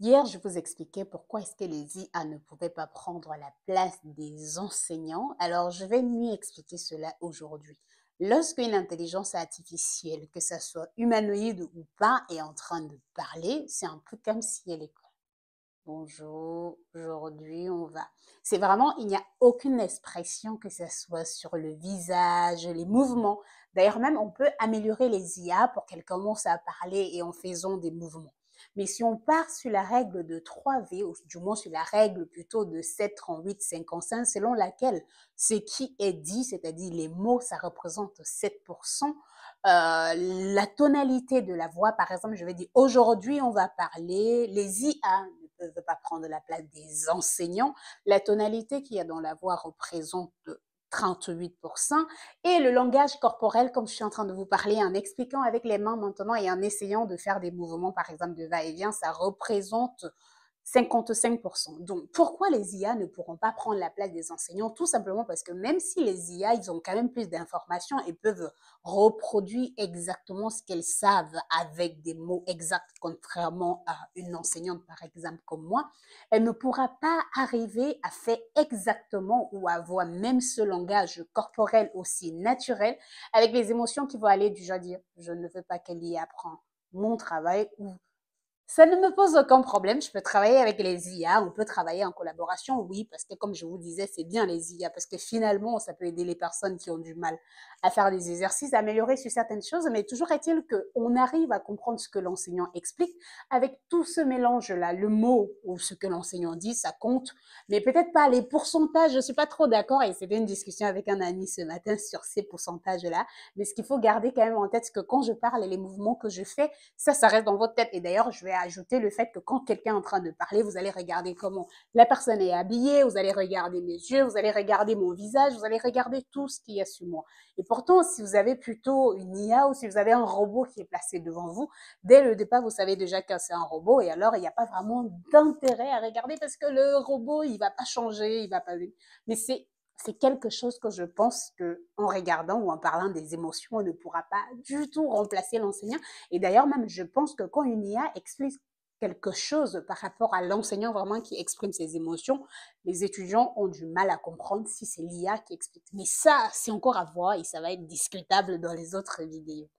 Hier, je vous expliquais pourquoi est-ce que les IA ne pouvaient pas prendre la place des enseignants. Alors, je vais mieux expliquer cela aujourd'hui. Lorsqu'une intelligence artificielle, que ce soit humanoïde ou pas, est en train de parler, c'est un peu comme si elle est bonjour, aujourd'hui on va. C'est vraiment, il n'y a aucune expression que ce soit sur le visage, les mouvements. D'ailleurs, même, on peut améliorer les IA pour qu'elles commencent à parler et en faisant des mouvements. Mais si on part sur la règle de 3V, ou du moins sur la règle plutôt de 7, 38, 55, selon laquelle ce qui est dit, c'est-à-dire les mots, ça représente 7%, la tonalité de la voix, par exemple, je vais dire aujourd'hui on va parler, les IA ne peuvent pas prendre la place des enseignants, la tonalité qu'il y a dans la voix représente 38%, et le langage corporel, comme je suis en train de vous parler, en expliquant avec les mains maintenant et en essayant de faire des mouvements, par exemple, de va-et-vient, ça représente 55%. Donc, pourquoi les IA ne pourront pas prendre la place des enseignants? Tout simplement parce que même si les IA, ils ont quand même plus d'informations et peuvent reproduire exactement ce qu'elles savent avec des mots exacts, contrairement à une enseignante, par exemple, comme moi, elle ne pourra pas arriver à faire exactement ou avoir même ce langage corporel aussi naturel avec les émotions qui vont aller du genre dire, je ne veux pas qu'elle y apprenne mon travail ou ça ne me pose aucun problème. Je peux travailler avec les IA. On peut travailler en collaboration, oui, parce que comme je vous disais, c'est bien les IA, parce que finalement, ça peut aider les personnes qui ont du mal à faire des exercices, à améliorer sur certaines choses. Mais toujours est-il qu'on arrive à comprendre ce que l'enseignant explique avec tout ce mélange-là. Le mot ou ce que l'enseignant dit, ça compte, mais peut-être pas les pourcentages. Je ne suis pas trop d'accord et c'était une discussion avec un ami ce matin sur ces pourcentages-là. Mais ce qu'il faut garder quand même en tête, c'est que quand je parle et les mouvements que je fais, ça reste dans votre tête. Et d'ailleurs, je vais ajouter le fait que quand quelqu'un est en train de parler, vous allez regarder comment la personne est habillée, vous allez regarder mes yeux, vous allez regarder mon visage, vous allez regarder tout ce qu'il y a sur moi. Et pourtant, si vous avez plutôt une IA ou si vous avez un robot qui est placé devant vous, dès le départ, vous savez déjà que c'est un robot et alors il n'y a pas vraiment d'intérêt à regarder parce que le robot, il va pas changer, il va pas... Mais c'est quelque chose que je pense que en regardant ou en parlant des émotions, on ne pourra pas du tout remplacer l'enseignant. Et d'ailleurs, même, je pense que quand une IA explique quelque chose par rapport à l'enseignant vraiment qui exprime ses émotions, les étudiants ont du mal à comprendre si c'est l'IA qui explique. Mais ça, c'est encore à voir et ça va être discutable dans les autres vidéos.